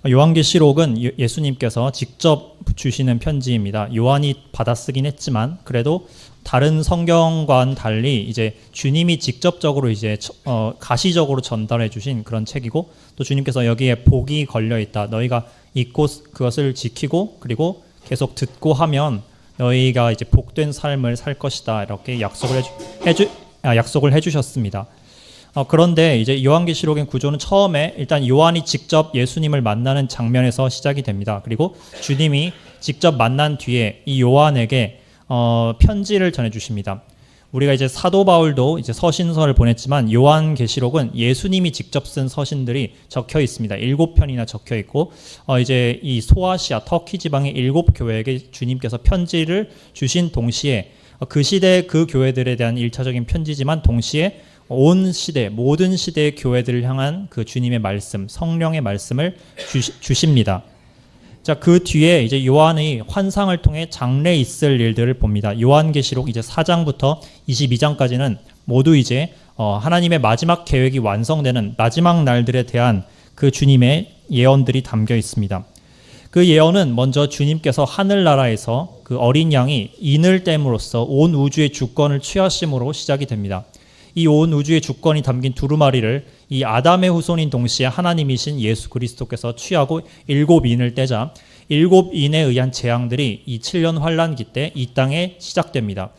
요한계시록은 예수님께서 직접 주시는 편지입니다. 요한이 받아쓰긴 했지만 그래도 다른 성경과는 달리 이제 주님이 직접적으로 이제 가시적으로 전달해 주신 그런 책이고, 또 주님께서 여기에 복이 걸려 있다. 너희가 읽고 그것을 지키고 그리고 계속 듣고 하면 너희가 이제 복된 삶을 살 것이다. 이렇게 약속을 해주셨습니다. 그런데 이제 요한계시록의 구조는 처음에 일단 요한이 직접 예수님을 만나는 장면에서 시작이 됩니다. 그리고 주님이 직접 만난 뒤에 이 요한에게 편지를 전해주십니다. 우리가 이제 사도 바울도 이제 서신서를 보냈지만 요한계시록은 예수님이 직접 쓴 서신들이 적혀 있습니다. 7편이나 적혀 있고, 이제 이 소아시아 터키 지방의 7교회에게 주님께서 편지를 주신 동시에 그 시대 그 교회들에 대한 1차적인 편지지만 동시에 온 시대, 모든 시대의 교회들을 향한 그 주님의 말씀, 성령의 말씀을 주십니다. 자, 그 뒤에 이제 요한의 환상을 통해 장래 있을 일들을 봅니다. 요한계시록 이제 4장부터 22장까지는 모두 이제 하나님의 마지막 계획이 완성되는 마지막 날들에 대한 그 주님의 예언들이 담겨 있습니다. 그 예언은 먼저 주님께서 하늘나라에서 그 어린 양이 인을 댐으로써 온 우주의 주권을 취하심으로 시작이 됩니다. 이 온 우주의 주권이 담긴 두루마리를 이 아담의 후손인 동시에 하나님이신 예수 그리스도께서 취하고 7인을 떼자 7인에 의한 재앙들이 이 7년 환란기 때 이 땅에 시작됩니다.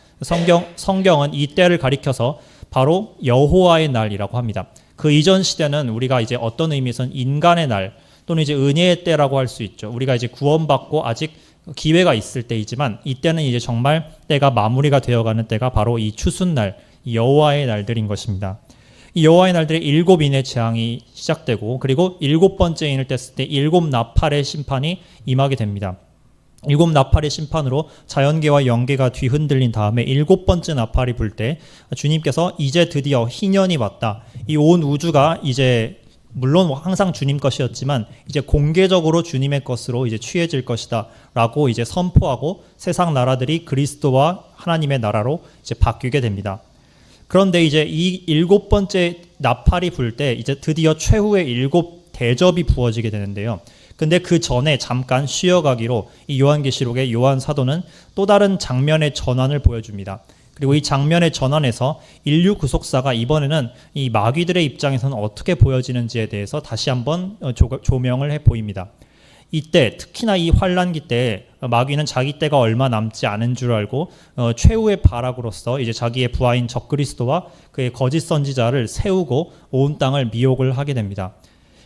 성경은 이 때를 가리켜서 바로 여호와의 날이라고 합니다. 그 이전 시대는 우리가 이제 어떤 의미에서는 인간의 날 또는 이제 은혜의 때라고 할 수 있죠. 우리가 이제 구원받고 아직 기회가 있을 때이지만 이때는 이제 정말 때가 마무리가 되어가는 때가 바로 이 추순날, 여호와의 날들인 것입니다. 이 여호와의 날들에 7인의 재앙이 시작되고 그리고 7번째 인을 뗐을 때 7나팔의 심판이 임하게 됩니다. 7나팔의 심판으로 자연계와 영계가 뒤흔들린 다음에 7번째 나팔이 불 때 주님께서 이제 드디어 희년이 왔다. 이 온 우주가 이제 물론 항상 주님 것이었지만 이제 공개적으로 주님의 것으로 이제 취해질 것이다라고 이제 선포하고 세상 나라들이 그리스도와 하나님의 나라로 이제 바뀌게 됩니다. 그런데 이제 이 7번째 나팔이 불 때 이제 드디어 최후의 7 대접이 부어지게 되는데요. 근데 그 전에 잠깐 쉬어가기로 이 요한계시록의 요한 사도는 또 다른 장면의 전환을 보여줍니다. 그리고 이 장면의 전환에서 인류 구속사가 이번에는 이 마귀들의 입장에서는 어떻게 보여지는지에 대해서 다시 한번 조명을 해 보입니다. 이때 특히나 이 환란기 때 마귀는 자기 때가 얼마 남지 않은 줄 알고 최후의 발악으로서 이제 자기의 부하인 적그리스도와 그의 거짓 선지자를 세우고 온 땅을 미혹을 하게 됩니다.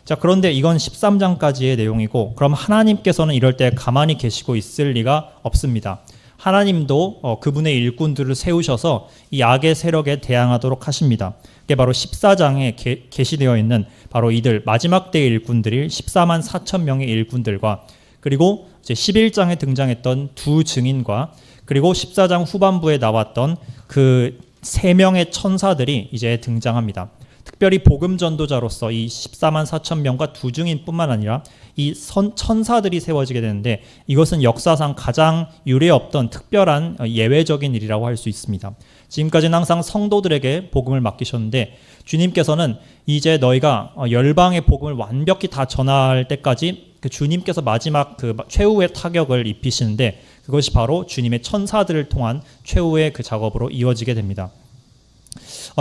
자, 그런데 이건 13장까지의 내용이고 그럼 하나님께서는 이럴 때 가만히 계시고 있을 리가 없습니다. 하나님도 그분의 일꾼들을 세우셔서 이 악의 세력에 대항하도록 하십니다. 이게 바로 14장에 게시되어 있는 바로 이들 마지막 때의 일꾼들이 14만 4천 명의 일꾼들과 그리고 이제 11장에 등장했던 두 증인과 그리고 14장 후반부에 나왔던 그 3명의 천사들이 이제 등장합니다. 특별히 복음 전도자로서 이 14만 4천 명과 두 증인뿐만 아니라 이 천사들이 세워지게 되는데 이것은 역사상 가장 유례 없던 특별한 예외적인 일이라고 할 수 있습니다. 지금까지는 항상 성도들에게 복음을 맡기셨는데 주님께서는 이제 너희가 열방의 복음을 완벽히 다 전할 때까지 그 주님께서 마지막 그 최후의 타격을 입히시는데 그것이 바로 주님의 천사들을 통한 최후의 그 작업으로 이어지게 됩니다.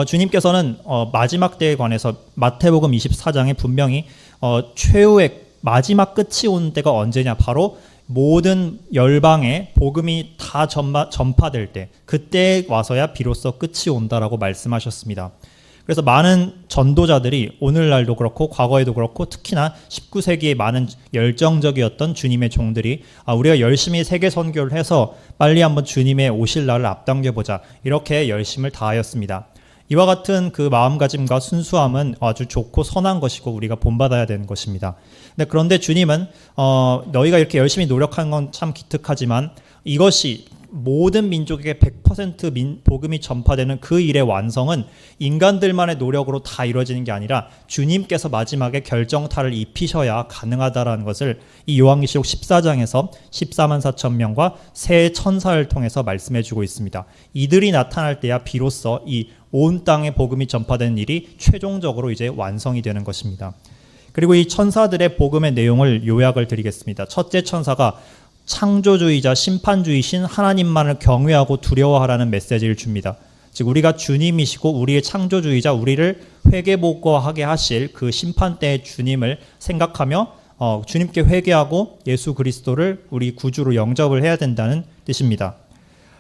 주님께서는 마지막 때에 관해서 마태복음 24장에 분명히 최후의 마지막 끝이 온 때가 언제냐, 바로 모든 열방에 복음이 다 전파될 때 그때 와서야 비로소 끝이 온다라고 말씀하셨습니다. 그래서 많은 전도자들이 오늘날도 그렇고 과거에도 그렇고 특히나 19세기에 많은 열정적이었던 주님의 종들이 우리가 열심히 세계 선교를 해서 빨리 한번 주님의 오실 날을 앞당겨보자 이렇게 열심을 다하였습니다. 이와 같은 그 마음가짐과 순수함은 아주 좋고 선한 것이고 우리가 본받아야 되는 것입니다. 그런데 주님은 너희가 이렇게 열심히 노력하는 건 참 기특하지만 이것이 모든 민족에게 100% 복음이 전파되는 그 일의 완성은 인간들만의 노력으로 다 이루어지는 게 아니라 주님께서 마지막에 결정타를 입히셔야 가능하다라는 것을 이 요한계시록 14장에서 14만 4천 명과 세 천사를 통해서 말씀해 주고 있습니다. 이들이 나타날 때야 비로소 이 온 땅에 복음이 전파되는 일이 최종적으로 이제 완성이 되는 것입니다. 그리고 이 천사들의 복음의 내용을 요약을 드리겠습니다. 첫째 천사가 창조주의자 심판주의신 하나님만을 경외하고 두려워하라는 메시지를 줍니다. 즉 우리가 주님이시고 우리의 창조주의자, 우리를 회개복구하게 하실 그 심판 때의 주님을 생각하며 주님께 회개하고 예수 그리스도를 우리 구주로 영접을 해야 된다는 뜻입니다.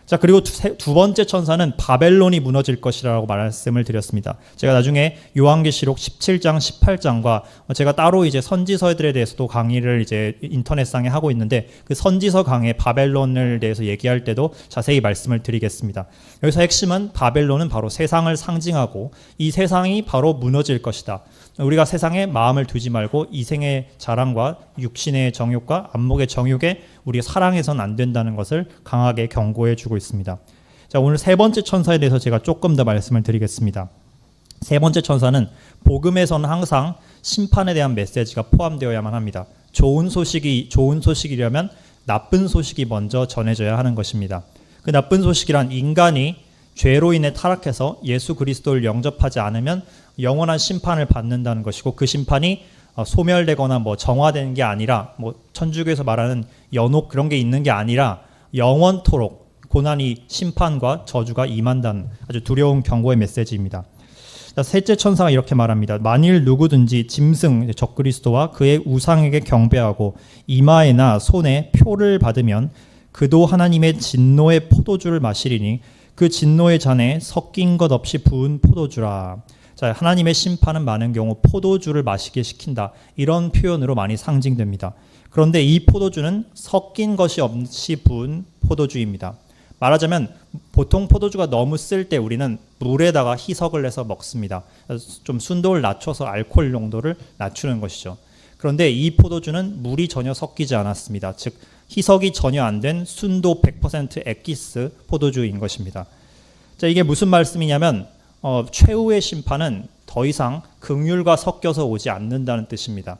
자, 그리고 두 번째 천사는 바벨론이 무너질 것이라고 말씀을 드렸습니다. 제가 나중에 요한계시록 17장, 18장과 제가 따로 이제 선지서들에 대해서도 강의를 이제 인터넷상에 하고 있는데 그 선지서 강의 바벨론을 대해서 얘기할 때도 자세히 말씀을 드리겠습니다. 여기서 핵심은 바벨론은 바로 세상을 상징하고 이 세상이 바로 무너질 것이다. 우리가 세상에 마음을 두지 말고 이생의 자랑과 육신의 정욕과 안목의 정욕에 우리 사랑해서는 안 된다는 것을 강하게 경고해 주고 있습니다. 자, 오늘 세 번째 천사에 대해서 제가 조금 더 말씀을 드리겠습니다. 세 번째 천사는 복음에서는 항상 심판에 대한 메시지가 포함되어야만 합니다. 좋은 소식이려면 나쁜 소식이 먼저 전해져야 하는 것입니다. 그 나쁜 소식이란 인간이 죄로 인해 타락해서 예수 그리스도를 영접하지 않으면 영원한 심판을 받는다는 것이고, 그 심판이 소멸되거나 정화되는 게 아니라 천주교에서 말하는 연옥 그런 게 있는 게 아니라 영원토록 고난이 심판과 저주가 임한다는 아주 두려운 경고의 메시지입니다. 셋째 천사가 이렇게 말합니다. 만일 누구든지 짐승 적그리스도와 그의 우상에게 경배하고 이마에나 손에 표를 받으면 그도 하나님의 진노의 포도주를 마시리니 그 진노의 잔에 섞인 것 없이 부은 포도주라. 자, 하나님의 심판은 많은 경우 포도주를 마시게 시킨다. 이런 표현으로 많이 상징됩니다. 그런데 이 포도주는 섞인 것이 없이 부은 포도주입니다. 말하자면 보통 포도주가 너무 쓸 때 우리는 물에다가 희석을 해서 먹습니다. 좀 순도를 낮춰서 알코올 농도를 낮추는 것이죠. 그런데 이 포도주는 물이 전혀 섞이지 않았습니다. 즉 희석이 전혀 안 된 순도 100% 엑기스 포도주인 것입니다. 자, 이게 무슨 말씀이냐면 최후의 심판은 더 이상 긍휼과 섞여서 오지 않는다는 뜻입니다.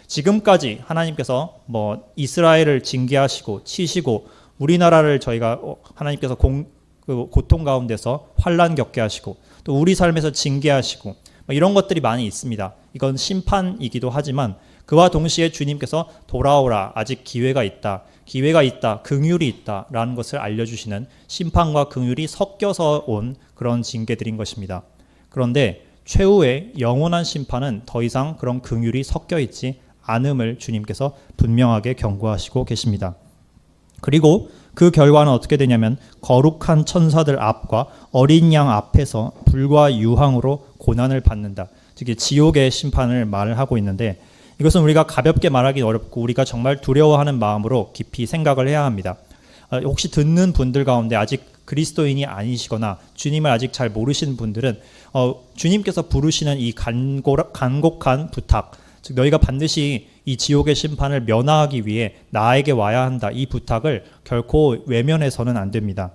지금까지 하나님께서 이스라엘을 징계하시고 치시고 우리나라를 저희가 하나님께서 고통 가운데서 환난 겪게 하시고 또 우리 삶에서 징계하시고 이런 것들이 많이 있습니다. 이건 심판이기도 하지만 그와 동시에 주님께서 돌아오라, 아직 기회가 있다, 긍휼이 있다라는 것을 알려주시는 심판과 긍휼이 섞여서 온 그런 징계들인 것입니다. 그런데 최후의 영원한 심판은 더 이상 그런 긍휼이 섞여 있지 않음을 주님께서 분명하게 경고하시고 계십니다. 그리고 그 결과는 어떻게 되냐면 거룩한 천사들 앞과 어린 양 앞에서 불과 유황으로 고난을 받는다. 즉 지옥의 심판을 말을 하고 있는데 이것은 우리가 가볍게 말하기 어렵고 우리가 정말 두려워하는 마음으로 깊이 생각을 해야 합니다. 혹시 듣는 분들 가운데 아직 그리스도인이 아니시거나 주님을 아직 잘 모르시는 분들은 주님께서 부르시는 이 간곡한 부탁, 즉 너희가 반드시 이 지옥의 심판을 면하기 위해 나에게 와야 한다, 이 부탁을 결코 외면해서는 안 됩니다.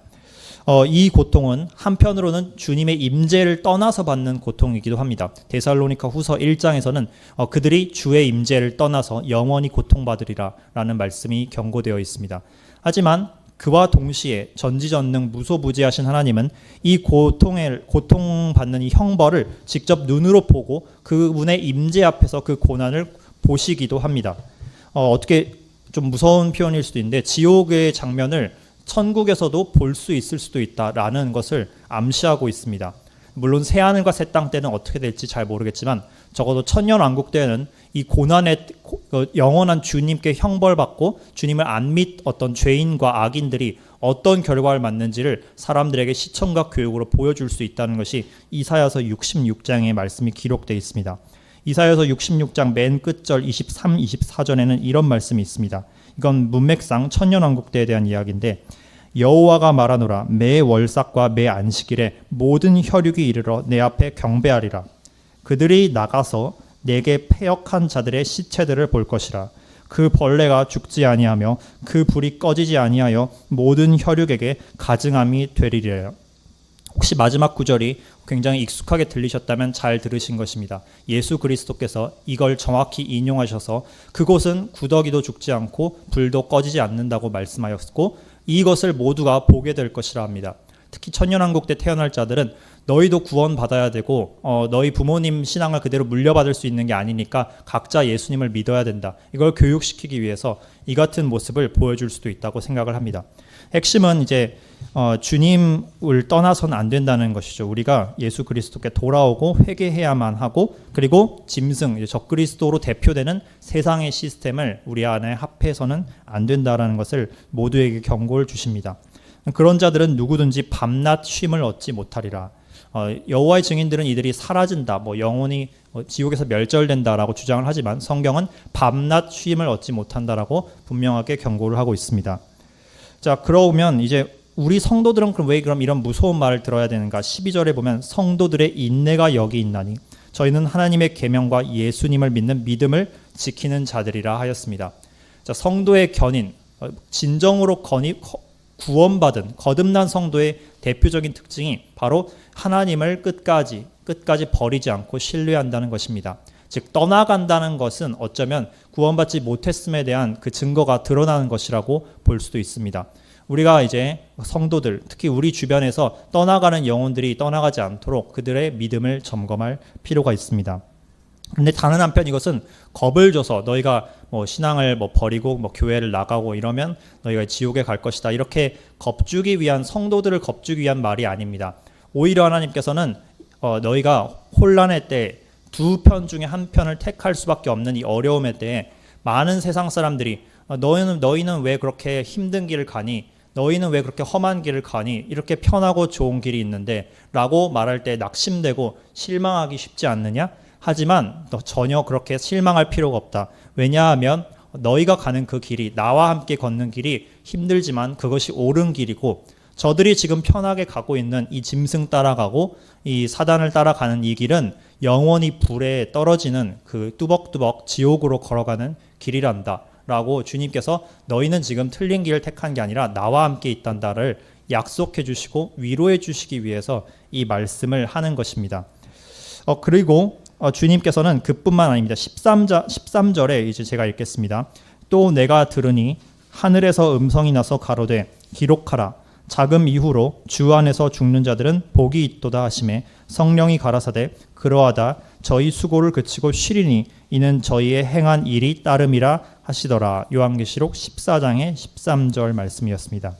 이 고통은 한편으로는 주님의 임재를 떠나서 받는 고통이기도 합니다. 데살로니가 후서 1장에서는 그들이 주의 임재를 떠나서 영원히 고통받으리라 라는 말씀이 경고되어 있습니다. 하지만 그와 동시에 전지전능 무소부지하신 하나님은 이 고통받는 이 형벌을 직접 눈으로 보고 그분의 임재 앞에서 그 고난을 보시기도 합니다. 어떻게 좀 무서운 표현일 수도 있는데 지옥의 장면을 천국에서도 볼 수 있을 수도 있다라는 것을 암시하고 있습니다. 물론 새하늘과 새 땅 때는 어떻게 될지 잘 모르겠지만 적어도 천년왕국 때는 이 고난의 영원한 주님께 형벌받고 주님을 안 믿었던 죄인과 악인들이 어떤 결과를 맞는지를 사람들에게 시청각 교육으로 보여줄 수 있다는 것이 이사야서 66장의 말씀이 기록되어 있습니다. 이사야서 66장 맨 끝절 23, 24절에는 이런 말씀이 있습니다. 이건 문맥상 천년왕국 때에 대한 이야기인데 여호와가 말하노라, 매 월삭과 매 안식일에 모든 혈육이 이르러 내 앞에 경배하리라. 그들이 나가서 내게 패역한 자들의 시체들을 볼 것이라. 그 벌레가 죽지 아니하며 그 불이 꺼지지 아니하여 모든 혈육에게 가증함이 되리라. 혹시 마지막 구절이 굉장히 익숙하게 들리셨다면 잘 들으신 것입니다. 예수 그리스도께서 이걸 정확히 인용하셔서 그곳은 구더기도 죽지 않고 불도 꺼지지 않는다고 말씀하였고 이것을 모두가 보게 될 것이라 합니다. 특히 천년왕국 때 태어날 자들은 너희도 구원받아야 되고 너희 부모님 신앙을 그대로 물려받을 수 있는 게 아니니까 각자 예수님을 믿어야 된다. 이걸 교육시키기 위해서 이 같은 모습을 보여줄 수도 있다고 생각을 합니다. 핵심은 이제 주님을 떠나서는 안 된다는 것이죠. 우리가 예수 그리스도께 돌아오고 회개해야만 하고, 그리고 짐승, 적그리스도로 대표되는 세상의 시스템을 우리 안에 합해서는 안 된다라는 것을 모두에게 경고를 주십니다. 그런 자들은 누구든지 밤낮 쉼을 얻지 못하리라. 여호와의 증인들은 이들이 사라진다, 영혼이 지옥에서 멸절된다라고 주장을 하지만 성경은 밤낮 쉼을 얻지 못한다라고 분명하게 경고를 하고 있습니다. 자, 그러면 이제 우리 성도들은 왜 그럼 이런 무서운 말을 들어야 되는가? 12절에 보면 성도들의 인내가 여기 있나니 저희는 하나님의 계명과 예수님을 믿는 믿음을 지키는 자들이라 하였습니다. 자, 성도의 견인, 진정으로 구원받은 거듭난 성도의 대표적인 특징이 바로 하나님을 끝까지 버리지 않고 신뢰한다는 것입니다. 즉 떠나간다는 것은 어쩌면 구원받지 못했음에 대한 그 증거가 드러나는 것이라고 볼 수도 있습니다. 우리가 이제 성도들, 특히 우리 주변에서 떠나가는 영혼들이 떠나가지 않도록 그들의 믿음을 점검할 필요가 있습니다. 근데 다른 한편 이것은 겁을 줘서 너희가 신앙을 버리고 교회를 나가고 이러면 너희가 지옥에 갈 것이다, 이렇게 겁주기 위한, 성도들을 겁주기 위한 말이 아닙니다. 오히려 하나님께서는 너희가 혼란의 때 두 편 중에 한 편을 택할 수밖에 없는 이 어려움의 때에 많은 세상 사람들이 너희는 왜 그렇게 힘든 길을 가니? 너희는 왜 그렇게 험한 길을 가니? 이렇게 편하고 좋은 길이 있는데 라고 말할 때 낙심되고 실망하기 쉽지 않느냐? 하지만 너 전혀 그렇게 실망할 필요가 없다. 왜냐하면 너희가 가는 그 길이, 나와 함께 걷는 길이 힘들지만 그것이 옳은 길이고, 저들이 지금 편하게 가고 있는 이 짐승 따라가고 이 사단을 따라가는 이 길은 영원히 불에 떨어지는 그 뚜벅뚜벅 지옥으로 걸어가는 길이란다 라고 주님께서 너희는 지금 틀린 길을 택한 게 아니라 나와 함께 있단다를 약속해 주시고 위로해 주시기 위해서 이 말씀을 하는 것입니다. 그리고 주님께서는 그뿐만 아닙니다. 13절에 이제 제가 읽겠습니다. 또 내가 들으니 하늘에서 음성이 나서 가로되 기록하라. 자금 이후로 주 안에서 죽는 자들은 복이 있도다 하시매 성령이 가라사대 그러하다 저희 수고를 그치고 쉬리니 이는 저희의 행한 일이 따름이라 하시더라. 요한계시록 14장의 13절 말씀이었습니다.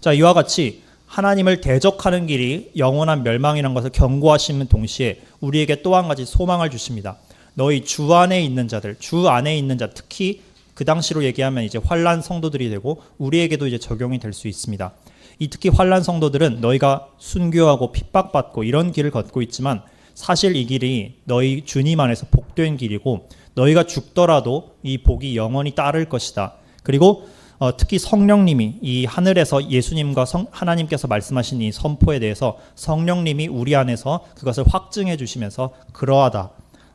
자, 이와 같이 하나님을 대적하는 길이 영원한 멸망이라는 것을 경고하시는 동시에 우리에게 또 한 가지 소망을 주십니다. 너희 주 안에 있는 자들, 주 안에 있는 자, 특히 그 당시로 얘기하면 이제 환난 성도들이 되고 우리에게도 이제 적용이 될 수 있습니다. 이 특히 환난 성도들은 너희가 순교하고 핍박받고 이런 길을 걷고 있지만 사실 이 길이 너희 주님 안에서 복된 길이고 너희가 죽더라도 이 복이 영원히 따를 것이다. 그리고 특히 성령님이 이 하늘에서 예수님과 하나님께서 말씀하신 이 선포에 대해서 성령님이 우리 안에서 그것을 확증해 주시면서 그러하다.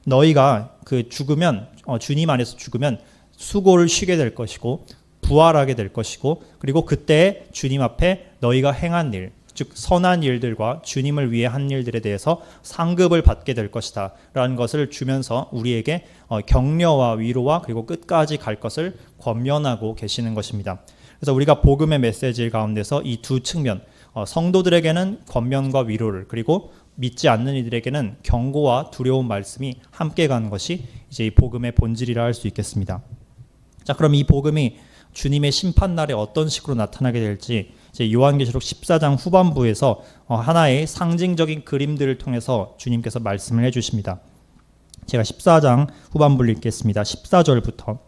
너희가 그 죽으면 주님 안에서 죽으면 수고를 쉬게 될 것이고 부활하게 될 것이고, 그리고 그때 주님 앞에 너희가 행한 일, 즉 선한 일들과 주님을 위해 한 일들에 대해서 상급을 받게 될 것이다 라는 것을 주면서 우리에게 격려와 위로와 그리고 끝까지 갈 것을 권면하고 계시는 것입니다. 그래서 우리가 복음의 메시지 가운데서 이 두 측면, 성도들에게는 권면과 위로를, 그리고 믿지 않는 이들에게는 경고와 두려운 말씀이 함께 가는 것이 이제 이 복음의 본질이라 할 수 있겠습니다. 자, 그럼 이 복음이 주님의 심판날에 어떤 식으로 나타나게 될지 이제 요한계시록 14장 후반부에서 하나의 상징적인 그림들을 통해서 주님께서 말씀을 해주십니다. 제가 14장 후반부를 읽겠습니다. 14절부터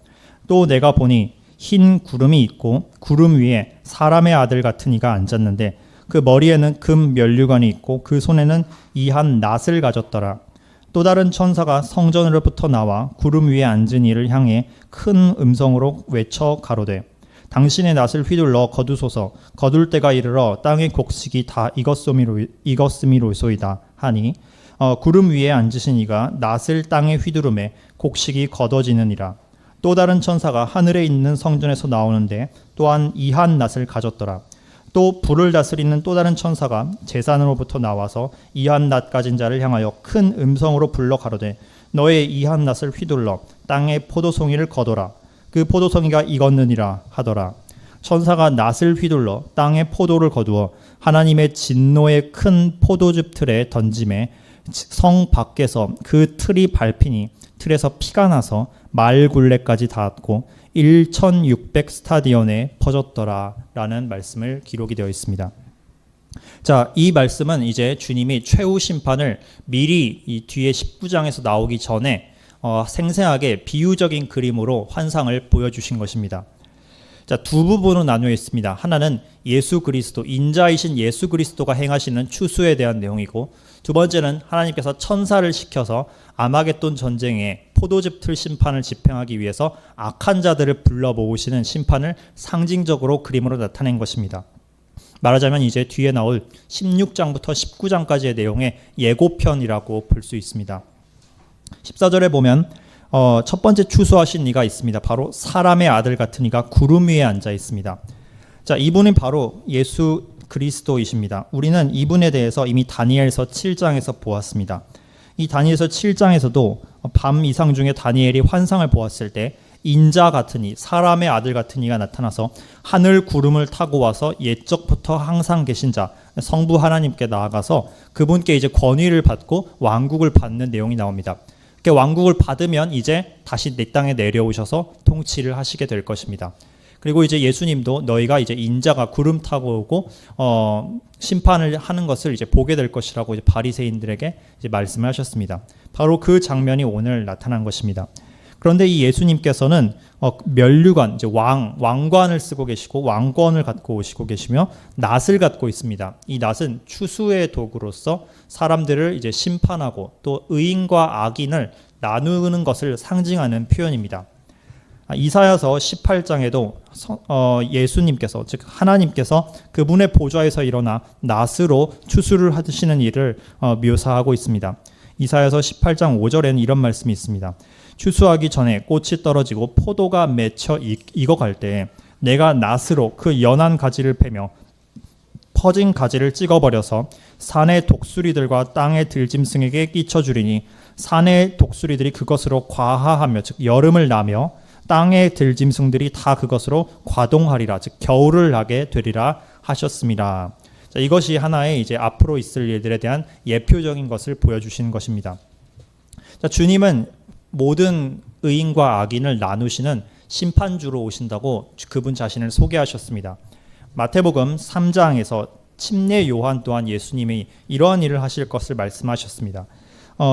또 내가 보니 흰 구름이 있고 구름 위에 사람의 아들 같은 이가 앉았는데 그 머리에는 금 면류관이 있고 그 손에는 이한 낫을 가졌더라. 또 다른 천사가 성전으로부터 나와 구름 위에 앉은 이를 향해 큰 음성으로 외쳐 가로되 당신의 낫을 휘둘러 거두소서. 거둘 때가 이르러 땅의 곡식이 다 익었음이로소이다 하니 구름 위에 앉으신 이가 낫을 땅에 휘두르매 곡식이 걷어지느니라. 또 다른 천사가 하늘에 있는 성전에서 나오는데 또한 이한 낫을 가졌더라. 또 불을 다스리는 또 다른 천사가 제산으로부터 나와서 이한 낫 가진 자를 향하여 큰 음성으로 불러 가로되 너의 이한 낫을 휘둘러 땅에 포도송이를 거둬라. 그 포도송이가 익었느니라 하더라. 천사가 낫을 휘둘러 땅에 포도를 거두어 하나님의 진노의 큰 포도즙 틀에 던짐에 성 밖에서 그 틀이 밟히니 틀에서 피가 나서 마을 굴레까지 닿았고 1600 스타디온에 퍼졌더라 라는 말씀을 기록이 되어 있습니다. 자, 이 말씀은 이제 주님이 최후 심판을 미리 이 뒤에 19장에서 나오기 전에 생생하게 비유적인 그림으로 환상을 보여주신 것입니다. 자, 두 부분으로 나뉘어 있습니다. 하나는 예수 그리스도, 인자이신 예수 그리스도가 행하시는 추수에 대한 내용이고, 두 번째는 하나님께서 천사를 시켜서 아마겟돈 전쟁에 포도즙 틀 심판을 집행하기 위해서 악한 자들을 불러 모으시는 심판을 상징적으로 그림으로 나타낸 것입니다. 말하자면 이제 뒤에 나올 16장부터 19장까지의 내용의 예고편이라고 볼 수 있습니다. 14절에 보면 첫 번째 추수하신 이가 있습니다. 바로 사람의 아들 같은 이가 구름 위에 앉아 있습니다. 자, 이분은 바로 예수 그리스도이십니다. 우리는 이분에 대해서 이미 다니엘서 7장에서 보았습니다. 이 다니엘서 7장에서도 밤 이상 중에 다니엘이 환상을 보았을 때 인자 같은 이, 사람의 아들 같은 이가 나타나서 하늘 구름을 타고 와서 옛적부터 항상 계신 자, 성부 하나님께 나아가서 그분께 이제 권위를 받고 왕국을 받는 내용이 나옵니다. 왕국을 받으면 이제 다시 내 땅에 내려오셔서 통치를 하시게 될 것입니다. 그리고 이제 예수님도 너희가 이제 인자가 구름 타고 오고 심판을 하는 것을 이제 보게 될 것이라고 이제 바리새인들에게 이제 말씀을 하셨습니다. 바로 그 장면이 오늘 나타난 것입니다. 그런데 이 예수님께서는 면류관, 이제 왕관을 쓰고 계시고 왕권을 갖고 오시고 계시며 낫을 갖고 있습니다. 이 낫은 추수의 도구로서 사람들을 이제 심판하고 또 의인과 악인을 나누는 것을 상징하는 표현입니다. 이사야서 18장에도 예수님께서, 즉 하나님께서 그분의 보좌에서 일어나 낫으로 추수를 하시는 일을 묘사하고 있습니다. 이사야서 18장 5절에는 이런 말씀이 있습니다. 추수하기 전에 꽃이 떨어지고 포도가 맺혀 익어갈 때에 내가 낫으로 그 연한 가지를 패며 퍼진 가지를 찍어버려서 산의 독수리들과 땅의 들짐승에게 끼쳐주리니 산의 독수리들이 그것으로 과하하며, 즉 여름을 나며 땅의 들짐승들이 다 그것으로 과동하리라, 즉 겨울을 나게 되리라 하셨습니다. 자, 이것이 하나의 이제 앞으로 있을 일들에 대한 예표적인 것을 보여주시는 것입니다. 자, 주님은 모든 의인과 악인을 나누시는 심판주로 오신다고 그분 자신을 소개하셨습니다. 마태복음 3장에서 침례 요한 또한 예수님이 이러한 일을 하실 것을 말씀하셨습니다.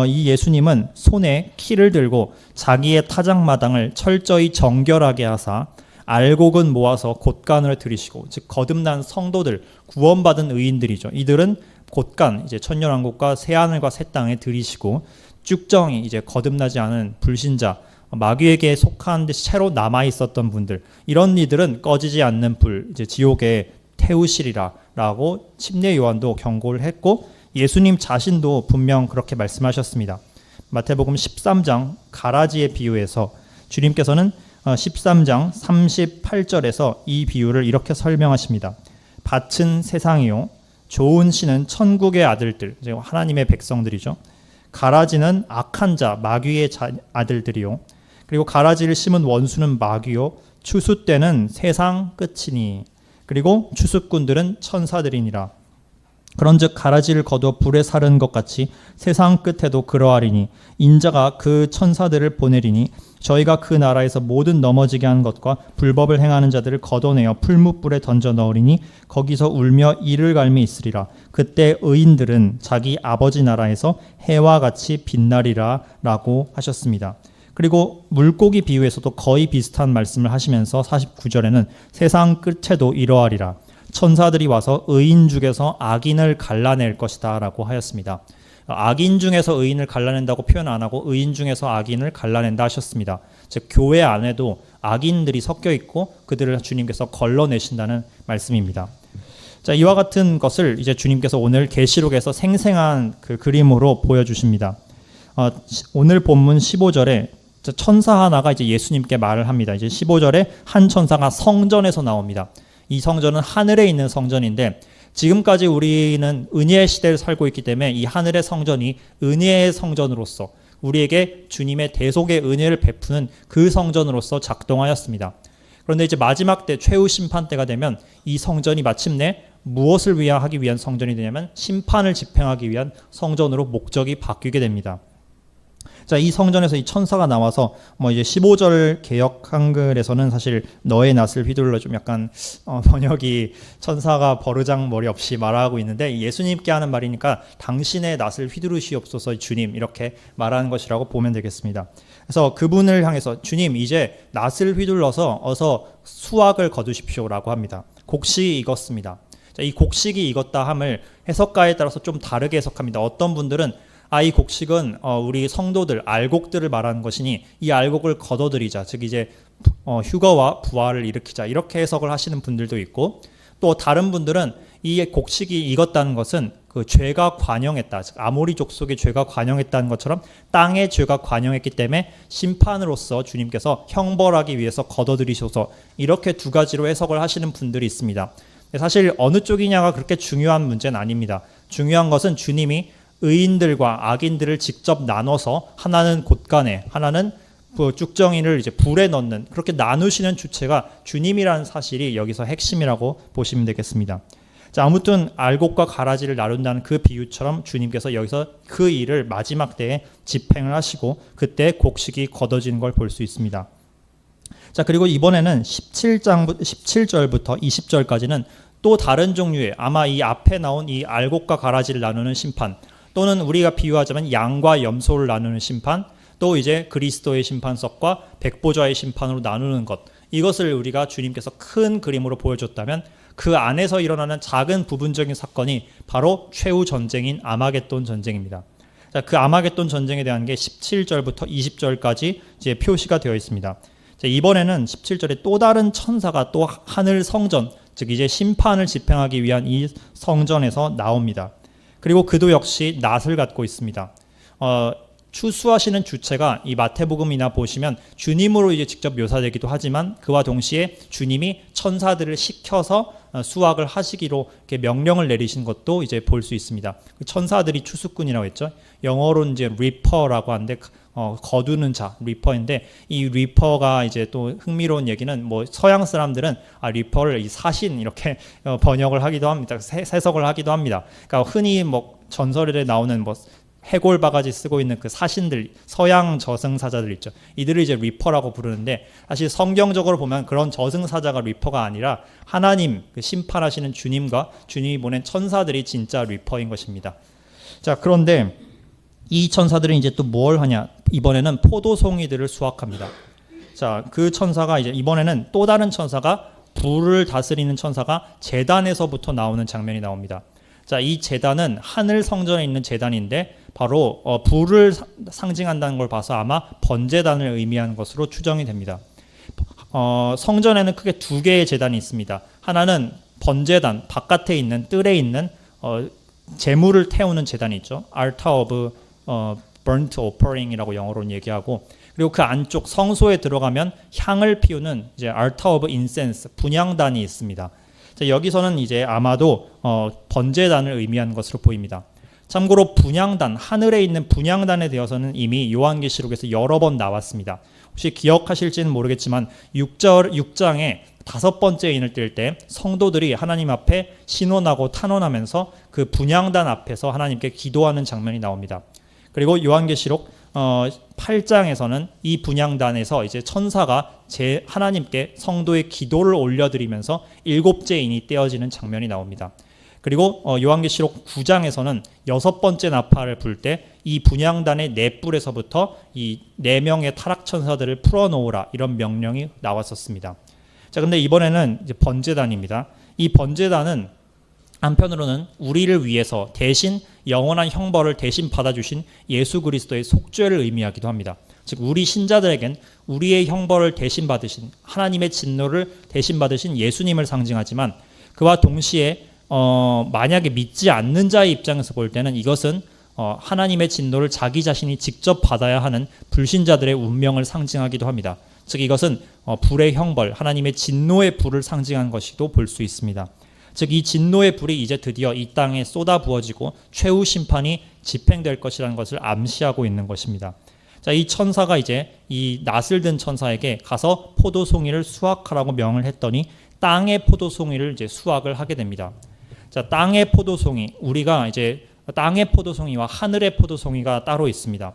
이 예수님은 손에 키를 들고 자기의 타작마당을 철저히 정결하게 하사 알곡은 모아서 곳간을 들이시고, 즉 거듭난 성도들, 구원받은 의인들이죠. 이들은 곳간, 이제 천년왕국과 새하늘과 새 땅에 들이시고, 쭉정이 이제 거듭나지 않은 불신자, 마귀에게 속한 듯이 채로 남아 있었던 분들, 이런 이들은 꺼지지 않는 불, 이제 지옥에 태우시리라라고 침례 요한도 경고를 했고, 예수님 자신도 분명 그렇게 말씀하셨습니다. 마태복음 13장 가라지의 비유에서 주님께서는 13장 38절에서 이 비유를 이렇게 설명하십니다. 밭은 세상이요, 좋은 씨는 천국의 아들들, 하나님의 백성들이죠. 가라지는 악한 자, 마귀의 아들들이요. 그리고 가라지를 심은 원수는 마귀요. 추수 때는 세상 끝이니. 그리고 추수꾼들은 천사들이니라. 그런즉 가라지를 거두어 불에 사르는 것 같이 세상 끝에도 그러하리니 인자가 그 천사들을 보내리니 저희가 그 나라에서 모든 넘어지게 하는 것과 불법을 행하는 자들을 걷어내어 풀무불에 던져 넣으리니 거기서 울며 이를 갈미 있으리라. 그때 의인들은 자기 아버지 나라에서 해와 같이 빛나리라 라고 하셨습니다. 그리고 물고기 비유에서도 거의 비슷한 말씀을 하시면서 49절에는 세상 끝에도 이러하리라. 천사들이 와서 의인 중에서 악인을 갈라낼 것이다 라고 하였습니다. 악인 중에서 의인을 갈라낸다고 표현 안 하고 의인 중에서 악인을 갈라낸다 하셨습니다. 즉 교회 안에도 악인들이 섞여 있고 그들을 주님께서 걸러내신다는 말씀입니다. 자, 이와 같은 것을 이제 주님께서 오늘 계시록에서 생생한 그 그림으로 보여주십니다. 오늘 본문 15절에 천사 하나가 이제 예수님께 말을 합니다. 이제 15절에 한 천사가 성전에서 나옵니다. 이 성전은 하늘에 있는 성전인데 지금까지 우리는 은혜의 시대를 살고 있기 때문에 이 하늘의 성전이 은혜의 성전으로서 우리에게 주님의 대속의 은혜를 베푸는 그 성전으로서 작동하였습니다. 그런데 이제 마지막 때 최후 심판 때가 되면 이 성전이 마침내 무엇을 하기 위한 성전이 되냐면 심판을 집행하기 위한 성전으로 목적이 바뀌게 됩니다. 자, 이 성전에서 이 천사가 나와서 이제 15절 개역 한글에서는 사실 너의 낫을 휘둘러 좀 약간 번역이 천사가 버르장머리 없이 말하고 있는데 예수님께 하는 말이니까 당신의 낫을 휘두르시옵소서 주님 이렇게 말하는 것이라고 보면 되겠습니다. 그래서 그분을 향해서 주님 이제 낫을 휘둘러서 어서 수확을 거두십시오라고 합니다. 곡식이 익었습니다. 자, 이 곡식이 익었다 함을 해석가에 따라서 좀 다르게 해석합니다. 어떤 분들은 이 곡식은 우리 성도들 알곡들을 말하는 것이니 이 알곡을 걷어들이자, 즉 이제 휴거와 부활을 일으키자 이렇게 해석을 하시는 분들도 있고, 또 다른 분들은 이 곡식이 익었다는 것은 그 죄가 관영했다, 즉 아모리 족속의 죄가 관영했다는 것처럼 땅의 죄가 관영했기 때문에 심판으로서 주님께서 형벌하기 위해서 걷어들이셔서 이렇게 두 가지로 해석을 하시는 분들이 있습니다. 사실 어느 쪽이냐가 그렇게 중요한 문제는 아닙니다. 중요한 것은 주님이 의인들과 악인들을 직접 나눠서 하나는 곳간에 하나는 쭉정이를 이제 불에 넣는, 그렇게 나누시는 주체가 주님이라는 사실이 여기서 핵심이라고 보시면 되겠습니다. 자, 아무튼 알곡과 가라지를 나눈다는 그 비유처럼 주님께서 여기서 그 일을 마지막 때에 집행을 하시고 그때 곡식이 걷어지는 걸 볼 수 있습니다. 자, 그리고 이번에는 17절부터 20절까지는 또 다른 종류의, 아마 이 앞에 나온 이 알곡과 가라지를 나누는 심판, 또는 우리가 비유하자면 양과 염소를 나누는 심판, 또 이제 그리스도의 심판석과 백보좌의 심판으로 나누는 것, 이것을 우리가 주님께서 큰 그림으로 보여줬다면 그 안에서 일어나는 작은 부분적인 사건이 바로 최후 전쟁인 아마겟돈 전쟁입니다. 자, 그 아마겟돈 전쟁에 대한 게 17절부터 20절까지 이제 표시가 되어 있습니다. 자, 이번에는 17절에 또 다른 천사가 또 하늘 성전, 즉 이제 심판을 집행하기 위한 이 성전에서 나옵니다. 그리고 그도 역시 낫을 갖고 있습니다. 추수하시는 주체가 이 마태복음이나 보시면 주님으로 이제 직접 묘사되기도 하지만 그와 동시에 주님이 천사들을 시켜서 수확을 하시기로 이렇게 명령을 내리신 것도 이제 볼 수 있습니다. 그 천사들이 추수꾼이라고 했죠. 영어로 이제 리퍼라고 하는데 거두는 자, 리퍼인데 이 리퍼가 이제 또 흥미로운 얘기는 서양 사람들은 리퍼를 이 사신 이렇게 번역을 하기도 합니다. 해석을 하기도 합니다. 그러니까 흔히 전설에 나오는 해골 바가지 쓰고 있는 그 사신들, 서양 저승사자들 있죠. 이들을 이제 리퍼라고 부르는데 사실 성경적으로 보면 그런 저승사자가 리퍼가 아니라 하나님, 그 심판하시는 주님과 주님이 보낸 천사들이 진짜 리퍼인 것입니다. 자, 그런데 이 천사들은 이제 또 뭘 하냐? 이번에는 포도송이들을 수확합니다. 자, 그 천사가 이제 이번에는 또 다른 천사가 불을 다스리는 천사가 제단에서부터 나오는 장면이 나옵니다. 자, 이 제단은 하늘 성전에 있는 제단인데 바로 불을 상징한다는 걸 봐서 아마 번제단을 의미하는 것으로 추정이 됩니다. 성전에는 크게 두 개의 제단이 있습니다. 하나는 번제단, 바깥에 있는 뜰에 있는 제물을 태우는 제단이 있죠. Altar of Burnt Offering이라고 영어로는 얘기하고, 그리고 그 안쪽 성소에 들어가면 향을 피우는 이제 Altar of Incense, 분향단이 있습니다. 자, 여기서는 이제 아마도 번제단을 의미하는 것으로 보입니다. 참고로 분향단, 하늘에 있는 분향단에 대해서는 이미 요한계시록에서 여러 번 나왔습니다. 혹시 기억하실지는 모르겠지만 6장에 5번째 인을 뜰 때 성도들이 하나님 앞에 신원하고 탄원하면서 그 분향단 앞에서 하나님께 기도하는 장면이 나옵니다. 그리고 요한계시록 8장에서는 이 분향단에서 이제 천사가 하나님께 성도의 기도를 올려드리면서 7째 인이 떼어지는 장면이 나옵니다. 그리고 요한계시록 9장에서는 6번째 나팔을 불 때 이 분향단의 넷불에서부터 이 4명의 타락천사들을 풀어놓으라, 이런 명령이 나왔었습니다. 자, 근데 이번에는 이제 번제단입니다. 이 번제단은 한편으로는 우리를 위해서 대신 영원한 형벌을 대신 받아주신 예수 그리스도의 속죄를 의미하기도 합니다. 즉 우리 신자들에겐 우리의 형벌을 대신 받으신, 하나님의 진노를 대신 받으신 예수님을 상징하지만, 그와 동시에 만약에 믿지 않는 자의 입장에서 볼 때는 이것은 하나님의 진노를 자기 자신이 직접 받아야 하는 불신자들의 운명을 상징하기도 합니다. 즉 이것은 불의 형벌, 하나님의 진노의 불을 상징한 것이도 볼 수 있습니다. 즉 이 진노의 불이 이제 드디어 이 땅에 쏟아 부어지고 최후 심판이 집행될 것이라는 것을 암시하고 있는 것입니다. 자, 이 천사가 이제 이 낫을 든 천사에게 가서 포도송이를 수확하라고 명을 했더니 땅의 포도송이를 이제 수확을 하게 됩니다. 자, 땅의 포도송이, 우리가 이제 땅의 포도송이와 하늘의 포도송이가 따로 있습니다.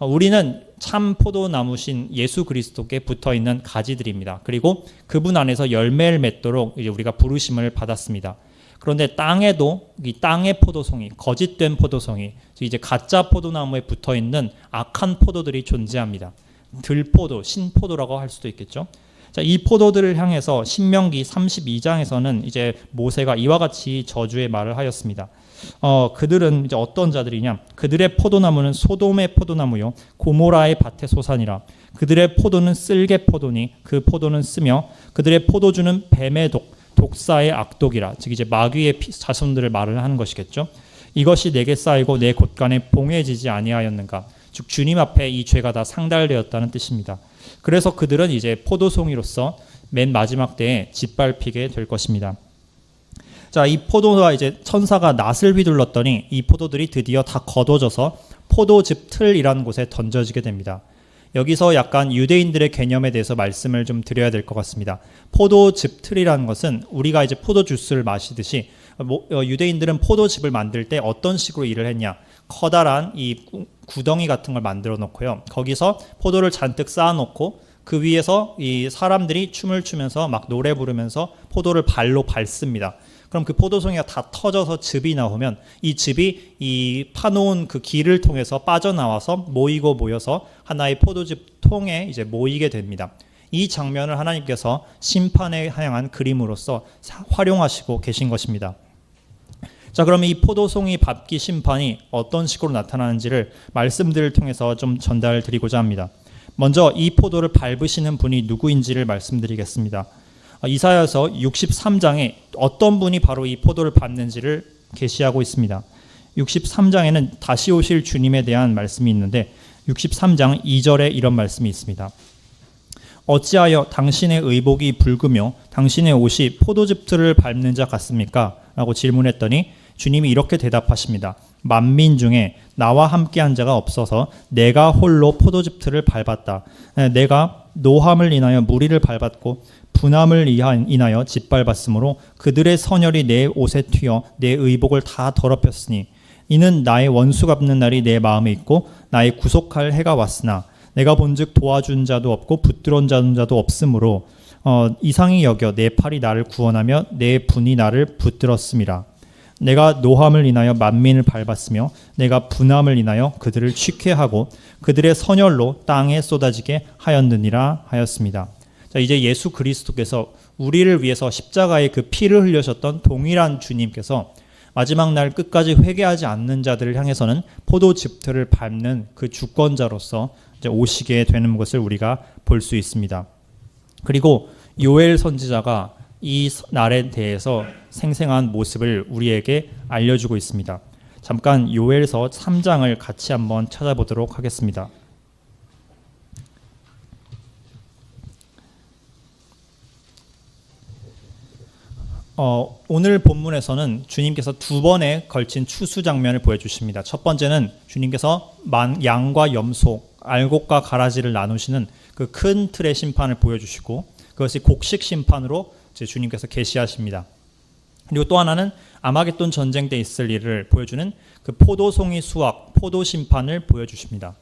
우리는 참 포도나무신 예수 그리스도께 붙어 있는 가지들입니다. 그리고 그분 안에서 열매를 맺도록 이제 우리가 부르심을 받았습니다. 그런데 땅에도 이 땅의 포도송이, 거짓된 포도송이, 이제 가짜 포도나무에 붙어 있는 악한 포도들이 존재합니다. 들포도, 신포도라고 할 수도 있겠죠. 자, 이 포도들을 향해서 신명기 32장에서는 이제 모세가 이와 같이 저주의 말을 하였습니다. 그들은 이제 어떤 자들이냐? 그들의 포도나무는 소돔의 포도나무요, 고모라의 밭의 소산이라. 그들의 포도는 쓸개 포도니 그 포도는 쓰며 그들의 포도주는 뱀의 독사의 악독이라. 즉 이제 마귀의 자손들을 말을 하는 것이겠죠. 이것이 내게 쌓이고 내 곳간에 봉해지지 아니하였는가? 즉 주님 앞에 이 죄가 다 상달되었다는 뜻입니다. 그래서 그들은 이제 포도송이로서 맨 마지막 때에 짓밟히게 될 것입니다. 자, 이 포도가 이제 천사가 낫을 휘둘렀더니 이 포도들이 드디어 다 걷어져서 포도즙 틀이라는 곳에 던져지게 됩니다. 여기서 약간 유대인들의 개념에 대해서 말씀을 좀 드려야 될 것 같습니다. 포도즙 틀이라는 것은 우리가 이제 포도 주스를 마시듯이 유대인들은 포도즙을 만들 때 어떤 식으로 일을 했냐? 커다란 이 구덩이 같은 걸 만들어 놓고요. 거기서 포도를 잔뜩 쌓아 놓고 그 위에서 이 사람들이 춤을 추면서 막 노래 부르면서 포도를 발로 밟습니다. 그럼 그 포도송이가 다 터져서 즙이 나오면 이 즙이 이 파놓은 그 길을 통해서 빠져나와서 모여서 하나의 포도즙 통에 이제 모이게 됩니다. 이 장면을 하나님께서 심판에 향한 그림으로서 활용하시고 계신 것입니다. 자, 그럼 이 포도송이 밟기 심판이 어떤 식으로 나타나는지를 말씀들을 통해서 좀 전달을 드리고자 합니다. 먼저 이 포도를 밟으시는 분이 누구인지를 말씀드리겠습니다. 이사야서 63장에 어떤 분이 바로 이 포도를 밟는지를 계시하고 있습니다. 63장에는 다시 오실 주님에 대한 말씀이 있는데 63장 2절에 이런 말씀이 있습니다. 어찌하여 당신의 의복이 붉으며 당신의 옷이 포도즙틀을 밟는 자 같습니까? 라고 질문했더니 주님이 이렇게 대답하십니다. 만민 중에 나와 함께한 자가 없어서 내가 홀로 포도즙틀을 밟았다. 내가 노함을 인하여 무리를 밟았고 분함을 인하여 짓밟았으므로 그들의 선혈이 내 옷에 튀어 내 의복을 다 더럽혔으니 이는 나의 원수 갚는 날이 내 마음에 있고 나의 구속할 해가 왔으나 내가 본즉 도와준 자도 없고 붙들은 자도 없으므로 이상히 여겨 내 팔이 나를 구원하며 내 분이 나를 붙들었음이라. 내가 노함을 인하여 만민을 밟았으며 내가 분함을 인하여 그들을 취쾌하고 그들의 선혈로 땅에 쏟아지게 하였느니라 하였습니다. 자, 이제 예수 그리스도께서 우리를 위해서 십자가에 그 피를 흘려셨던 동일한 주님께서 마지막 날 끝까지 회개하지 않는 자들을 향해서는 포도즙틀을 밟는 그 주권자로서 이제 오시게 되는 것을 우리가 볼 수 있습니다. 그리고 요엘 선지자가 이 날에 대해서 생생한 모습을 우리에게 알려주고 있습니다. 잠깐 요엘서 3장을 같이 한번 찾아보도록 하겠습니다. 오늘 본문에서는 주님께서 두 번에 걸친 추수 장면을 보여주십니다. 첫 번째는 주님께서 양과 염소, 알곡과 가라지를 나누시는 그 큰 틀의 심판을 보여주시고 그것이 곡식 심판으로 주님께서 계시하십니다. 그리고 또 하나는 아마겟돈 전쟁 때 있을 일을 보여주는 그 포도송이 수확, 포도 심판을 보여주십니다.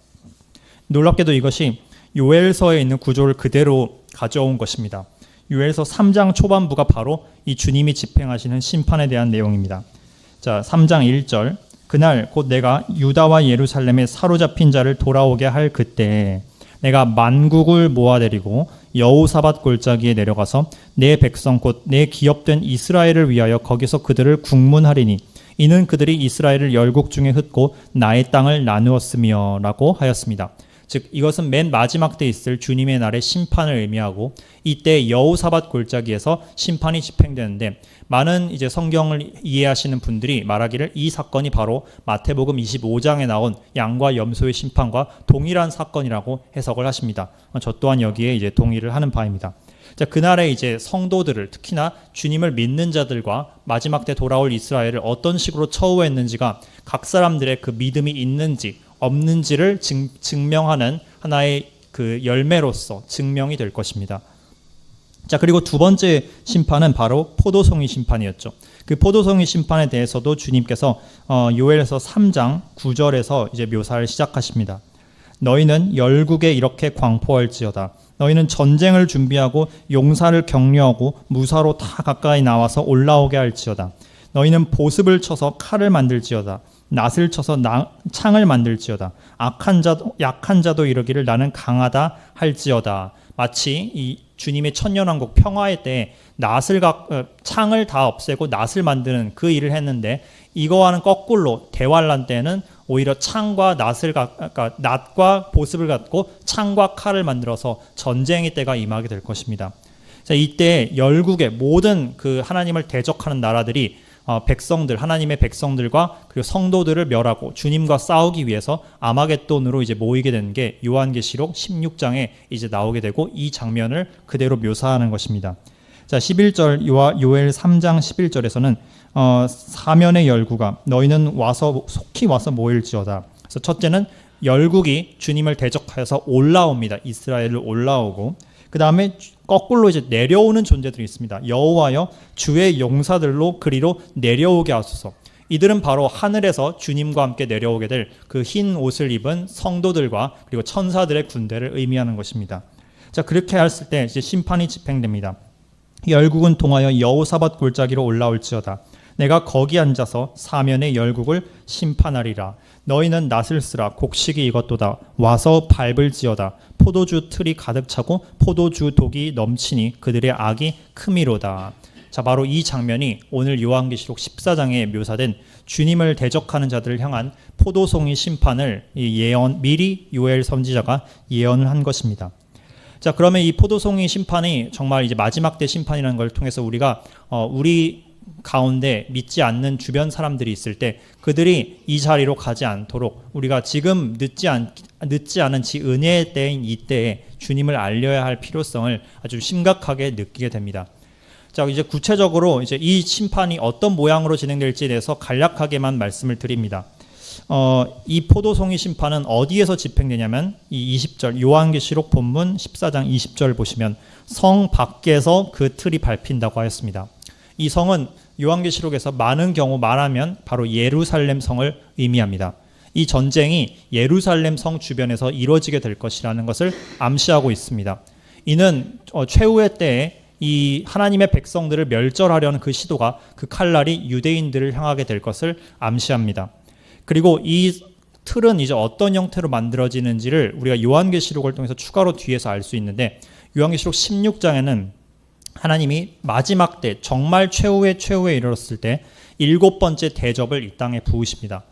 놀랍게도 이것이 요엘서에 있는 구조를 그대로 가져온 것입니다. 요엘서 3장 초반부가 바로 이 주님이 집행하시는 심판에 대한 내용입니다. 자, 3장 1절. 그날 곧 내가 유다와 예루살렘에 사로잡힌 자를 돌아오게 할 그때에 내가 만국을 모아내리고 여호사밧 골짜기에 내려가서 내 백성 곧 내 기업된 이스라엘을 위하여 거기서 그들을 국문하리니 이는 그들이 이스라엘을 열국 중에 흩고 나의 땅을 나누었으며 라고 하였습니다. 즉 이것은 맨 마지막 때 있을 주님의 날의 심판을 의미하고 이때 여호사밧 골짜기에서 심판이 집행되는데 많은 이제 성경을 이해하시는 분들이 말하기를 이 사건이 바로 마태복음 25장에 나온 양과 염소의 심판과 동일한 사건이라고 해석을 하십니다. 저 또한 여기에 이제 동의를 하는 바입니다. 자, 그날에 이제 성도들을 특히나 주님을 믿는 자들과 마지막 때 돌아올 이스라엘을 어떤 식으로 처우했는지가 각 사람들의 그 믿음이 있는지 없는지를 증명하는 하나의 그 열매로서 증명이 될 것입니다. 자, 그리고 두 번째 심판은 바로 포도송이 심판이었죠. 그 포도송이 심판에 대해서도 주님께서 요엘서 3장 9절에서 이제 묘사를 시작하십니다. 너희는 열국에 이렇게 광포할지어다. 너희는 전쟁을 준비하고 용사를 격려하고 무사로 다 가까이 나와서 올라오게 할지어다. 너희는 보습을 쳐서 칼을 만들지어다. 낫을 쳐서 창을 만들지어다. 약한 자도 이르기를 나는 강하다 할지어다. 마치 이 주님의 천년왕국 평화의 때 창을 다 없애고 낫을 만드는 그 일을 했는데, 이거와는 거꾸로 대환란 때는 오히려 창과 낫과 보습을 갖고 창과 칼을 만들어서 전쟁의 때가 임하게 될 것입니다. 자, 이때 열국의 모든 그 하나님을 대적하는 나라들이 백성들, 하나님의 백성들과 그리고 성도들을 멸하고 주님과 싸우기 위해서 아마겟돈으로 이제 모이게 된 게 요한계시록 16장에 이제 나오게 되고, 이 장면을 그대로 묘사하는 것입니다. 자, 11절 요엘 3장 11절에서는 사면의 열국아 너희는 속히 와서 모일지어다. 그래서 첫째는 열국이 주님을 대적하여서 올라옵니다. 이스라엘을 올라오고, 그 다음에 거꾸로 이제 내려오는 존재들이 있습니다. 여호와여 주의 용사들로 그리로 내려오게 하소서. 이들은 바로 하늘에서 주님과 함께 내려오게 될 그 흰 옷을 입은 성도들과 그리고 천사들의 군대를 의미하는 것입니다. 자, 그렇게 했을 때 이제 심판이 집행됩니다. 열국은 동하여 여호사밧 골짜기로 올라올지어다. 내가 거기 앉아서 사면의 열국을 심판하리라. 너희는 낫을 쓰라. 곡식이 익었도다. 와서 밟을지어다. 포도주 틀이 가득 차고 포도주 독이 넘치니 그들의 악이 크미로다. 자, 바로 이 장면이 오늘 요한계시록 14장에 묘사된 주님을 대적하는 자들을 향한 포도송이 심판을 미리 요엘 선지자가 예언을 한 것입니다. 자, 그러면 이 포도송이 심판이 정말 이제 마지막 때 심판이라는 걸 통해서 우리가 우리 가운데 믿지 않는 주변 사람들이 있을 때 그들이 이 자리로 가지 않도록 우리가 지금 늦지 않은 은혜의 때인 이때에 주님을 알려야 할 필요성을 아주 심각하게 느끼게 됩니다. 자, 이제 구체적으로 이제 이 심판이 어떤 모양으로 진행될지에 대해서 간략하게만 말씀을 드립니다. 이 포도송이 심판은 어디에서 집행되냐면 이 20절 요한계시록 본문 14장 20절 보시면 성 밖에서 그 틀이 밟힌다고 하였습니다. 이 성은 요한계시록에서 많은 경우 말하면 바로 예루살렘 성을 의미합니다. 이 전쟁이 예루살렘 성 주변에서 이루어지게 될 것이라는 것을 암시하고 있습니다. 이는 최후의 때에 이 하나님의 백성들을 멸절하려는 그 시도가, 그 칼날이 유대인들을 향하게 될 것을 암시합니다. 그리고 이 틀은 이제 어떤 형태로 만들어지는지를 우리가 요한계시록을 통해서 추가로 뒤에서 알 수 있는데, 요한계시록 16장에는 하나님이 마지막 때 정말 최후에 이르렀을 때 7번째 대접을 이 땅에 부으십니다.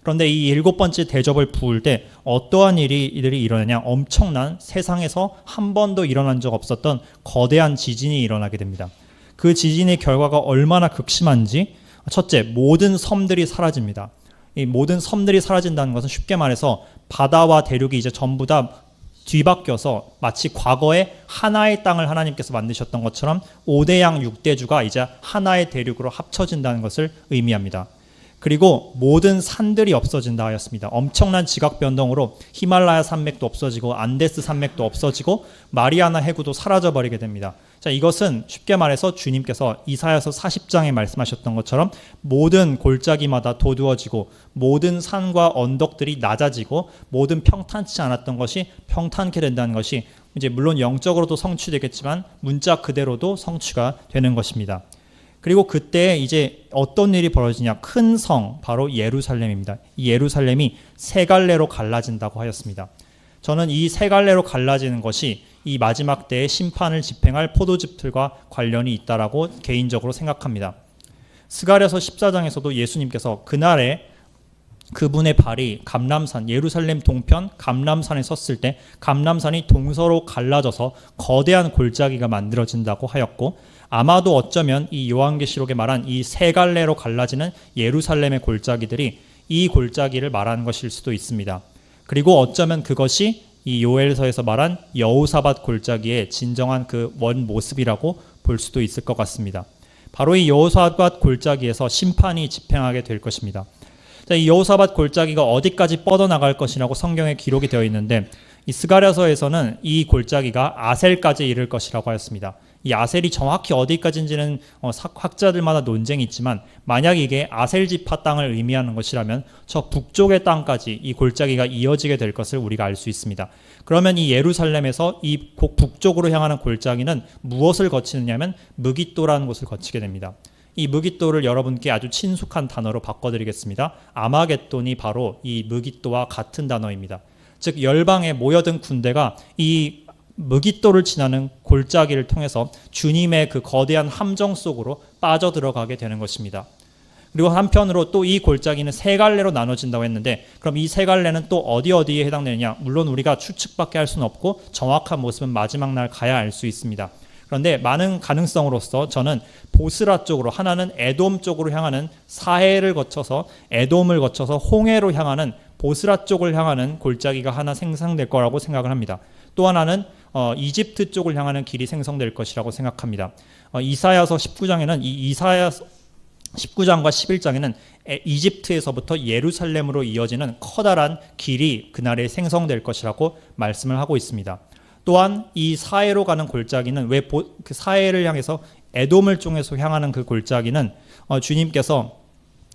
그런데 이 7번째 대접을 부을 때 어떠한 이들이 일어나냐, 엄청난 세상에서 한 번도 일어난 적 없었던 거대한 지진이 일어나게 됩니다. 그 지진의 결과가 얼마나 극심한지, 첫째, 모든 섬들이 사라집니다. 이 모든 섬들이 사라진다는 것은 쉽게 말해서 바다와 대륙이 이제 전부 다 뒤바뀌어서 마치 과거에 하나의 땅을 하나님께서 만드셨던 것처럼 5대양 6대주가 이제 하나의 대륙으로 합쳐진다는 것을 의미합니다. 그리고 모든 산들이 없어진다 하였습니다. 엄청난 지각 변동으로 히말라야 산맥도 없어지고 안데스 산맥도 없어지고 마리아나 해구도 사라져버리게 됩니다. 자, 이것은 쉽게 말해서 주님께서 이사야서 40장에 말씀하셨던 것처럼 모든 골짜기마다 도두어지고 모든 산과 언덕들이 낮아지고 모든 평탄치 않았던 것이 평탄케 된다는 것이 이제 물론 영적으로도 성취되겠지만 문자 그대로도 성취가 되는 것입니다. 그리고 그때 이제 어떤 일이 벌어지냐, 큰 성 바로 예루살렘입니다. 이 예루살렘이 세 갈래로 갈라진다고 하였습니다. 저는 이 세 갈래로 갈라지는 것이 이 마지막 때의 심판을 집행할 포도즙들과 관련이 있다라고 개인적으로 생각합니다. 스가랴서 14장에서도 예수님께서 그날에 그분의 발이 감람산, 예루살렘 동편 감람산에 섰을 때 감람산이 동서로 갈라져서 거대한 골짜기가 만들어진다고 하였고, 아마도 어쩌면 이 요한계시록에 말한 이 세 갈래로 갈라지는 예루살렘의 골짜기들이 이 골짜기를 말하는 것일 수도 있습니다. 그리고 어쩌면 그것이 이 요엘서에서 말한 여호사밧 골짜기의 진정한 그 원 모습이라고 볼 수도 있을 것 같습니다. 바로 이 여호사밧 골짜기에서 심판이 집행하게 될 것입니다. 자, 이 여호사밧 골짜기가 어디까지 뻗어나갈 것이라고 성경에 기록이 되어 있는데 이 스가랴서에서는 이 골짜기가 아셀까지 이를 것이라고 하였습니다. 이 아셀이 정확히 어디까지인지는 학자들마다 논쟁이 있지만 만약 이게 아셀 지파 땅을 의미하는 것이라면 저 북쪽의 땅까지 이 골짜기가 이어지게 될 것을 우리가 알 수 있습니다. 그러면 이 예루살렘에서 이 북쪽으로 향하는 골짜기는 무엇을 거치느냐면 무깃도라는 곳을 거치게 됩니다. 이 무깃도를 여러분께 아주 친숙한 단어로 바꿔드리겠습니다. 아마겟돈이 바로 이 무깃도와 같은 단어입니다. 즉 열방에 모여든 군대가 이 무깃도를 지나는 골짜기를 통해서 주님의 그 거대한 함정 속으로 빠져들어가게 되는 것입니다. 그리고 한편으로 또 이 골짜기는 세 갈래로 나눠진다고 했는데 그럼 이 세 갈래는 또 어디에 해당되느냐? 물론 우리가 추측밖에 할 수는 없고 정확한 모습은 마지막 날 가야 알 수 있습니다. 그런데 많은 가능성으로서 저는 보스라 쪽으로, 하나는 에돔 쪽으로 향하는 사해를 거쳐서 에돔을 거쳐서 홍해로 향하는 보스라 쪽을 향하는 골짜기가 하나 생성될 거라고 생각을 합니다. 또 하나는 이집트 쪽을 향하는 길이 생성될 것이라고 생각합니다. 이사야서 19장에는 이사야 19장과 11장에는 이집트에서부터 예루살렘으로 이어지는 커다란 길이 그날에 생성될 것이라고 말씀을 하고 있습니다. 또한 이 사해로 가는 골짜기는 왜 그 사해를 향해서 에돔을 통해서 향하는 그 골짜기는 주님께서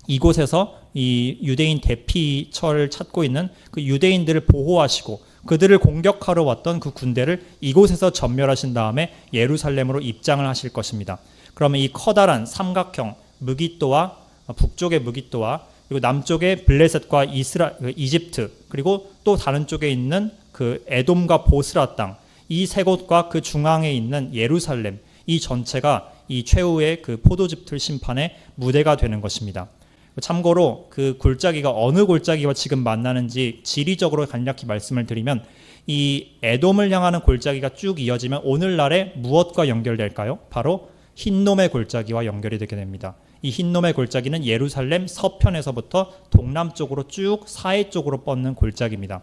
이곳에서 이 유대인 대피처를 찾고 있는 그 유대인들을 보호하시고 그들을 공격하러 왔던 그 군대를 이곳에서 전멸하신 다음에 예루살렘으로 입장을 하실 것입니다. 그러면 이 커다란 삼각형 무깃도와 북쪽의 무깃도와 그리고 남쪽의 블레셋과 이집트 그리고 또 다른 쪽에 있는 그 에돔과 보스라 땅 이 세 곳과 그 중앙에 있는 예루살렘 이 전체가 이 최후의 그 포도즙틀 심판의 무대가 되는 것입니다. 참고로 그 골짜기가 어느 골짜기와 지금 만나는지 지리적으로 간략히 말씀을 드리면 이 에돔을 향하는 골짜기가 쭉 이어지면 오늘날에 무엇과 연결될까요? 바로 흰놈의 골짜기와 연결이 되게 됩니다. 이 흰놈의 골짜기는 예루살렘 서편에서부터 동남쪽으로 쭉 사해 쪽으로 뻗는 골짜기입니다.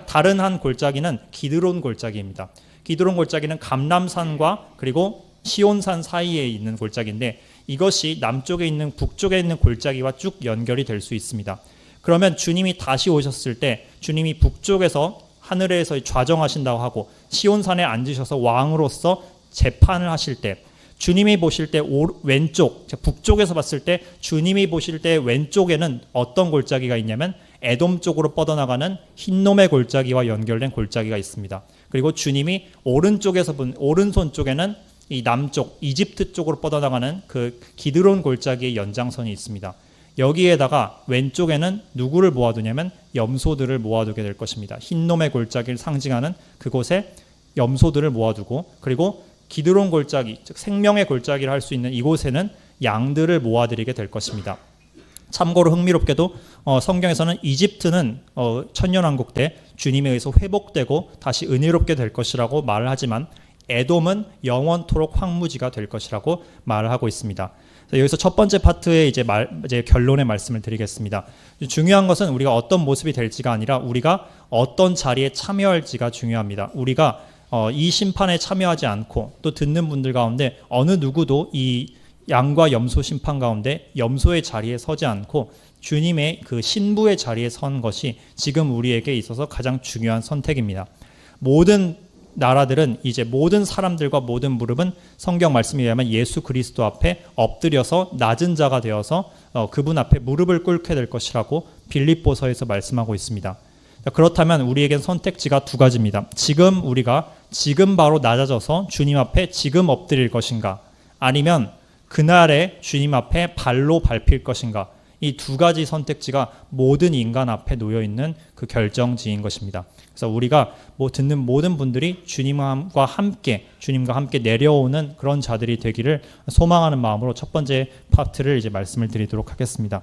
다른 한 골짜기는 기드론 골짜기입니다. 기드론 골짜기는 감람산과 그리고 시온산 사이에 있는 골짜기인데 이것이 남쪽에 있는 북쪽에 있는 골짜기와 쭉 연결이 될 수 있습니다. 그러면 주님이 다시 오셨을 때 주님이 북쪽에서 하늘에서 좌정하신다고 하고 시온산에 앉으셔서 왕으로서 재판을 하실 때 주님이 보실 때 왼쪽, 북쪽에서 봤을 때 주님이 보실 때 왼쪽에는 어떤 골짜기가 있냐면 에돔 쪽으로 뻗어나가는 흰놈의 골짜기와 연결된 골짜기가 있습니다. 그리고 주님이 오른쪽에서 본 오른손 쪽에는 이 남쪽 이집트 쪽으로 뻗어나가는 그 기드론 골짜기의 연장선이 있습니다. 여기에다가 왼쪽에는 누구를 모아두냐면 염소들을 모아두게 될 것입니다. 흰놈의 골짜기를 상징하는 그곳에 염소들을 모아두고 그리고 기드론 골짜기, 즉 생명의 골짜기를 할 수 있는 이곳에는 양들을 모아드리게 될 것입니다. 참고로 흥미롭게도 성경에서는 이집트는 천년왕국 때 주님에 의해서 회복되고 다시 은혜롭게 될 것이라고 말을 하지만 에돔은 영원토록 황무지가 될 것이라고 말을 하고 있습니다. 여기서 첫 번째 파트의 이제 결론의 말씀을 드리겠습니다. 중요한 것은 우리가 어떤 모습이 될지가 아니라 우리가 어떤 자리에 참여할지가 중요합니다. 우리가 이 심판에 참여하지 않고 또 듣는 분들 가운데 어느 누구도 이 양과 염소 심판 가운데 염소의 자리에 서지 않고 주님의 그 신부의 자리에 선 것이 지금 우리에게 있어서 가장 중요한 선택입니다. 모든 나라들은 이제 모든 사람들과 모든 무릎은 성경 말씀에 의하면 예수 그리스도 앞에 엎드려서 낮은 자가 되어서 그분 앞에 무릎을 꿇게 될 것이라고 빌립보서에서 말씀하고 있습니다. 그렇다면 우리에겐 선택지가 두 가지입니다. 우리가 지금 바로 낮아져서 주님 앞에 지금 엎드릴 것인가 아니면 그날에 주님 앞에 발로 밟힐 것인가 이 두 가지 선택지가 모든 인간 앞에 놓여있는 그 결정지인 것입니다. 그래서 우리가 듣는 모든 분들이 주님과 함께 내려오는 그런 자들이 되기를 소망하는 마음으로 첫 번째 파트를 이제 말씀을 드리도록 하겠습니다.